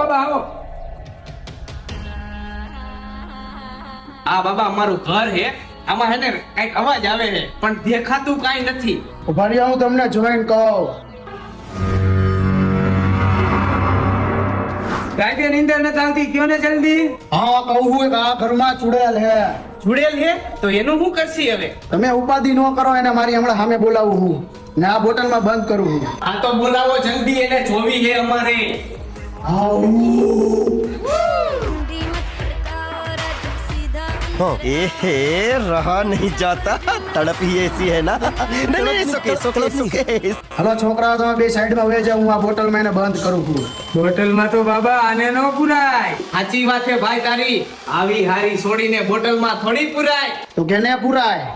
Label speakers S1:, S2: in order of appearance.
S1: બાબા આવો.
S2: આ બાબા અમારું ઘર હે. આમાં હે ને કઈક અવાજ આવે છે પણ દેખાતું કાઈ નથી.
S3: ઉભા રહ્યા, હું તમને જોઈન કહું.
S1: કાંઈ નીંદર નથી આવતી, કયો ને જલ્દી.
S3: હા કહું હું કે આ ઘરમાં ચુડેલ હે.
S2: જોડેલ હે તો એનું શું કરશી હવે?
S3: તમે ઉપાધિ ન કરો, એને મારી હમણાં સામે બોલાવું હું ને આ બોટલમાં બંધ કરું હું.
S2: આ તો બોલાવો જલ્દી, એને જોવી હે અમારે.
S4: ए रहा नहीं जाता, तड़प ही ऐसी है ना. नहीं सुके.
S3: હલો છોકરાઓ, તમે બે સાઈડમાં વહી જાઓ, હું આ બોટલમાં એને બંધ કરું છું.
S1: બોટલમાં તો બાબા આને ન પુરાય.
S2: સાચી વાત છે ભાઈ તારી. આવી હારી છોડીને બોટલમાં થોડી પુરાય.
S3: તો કેને પુરાય?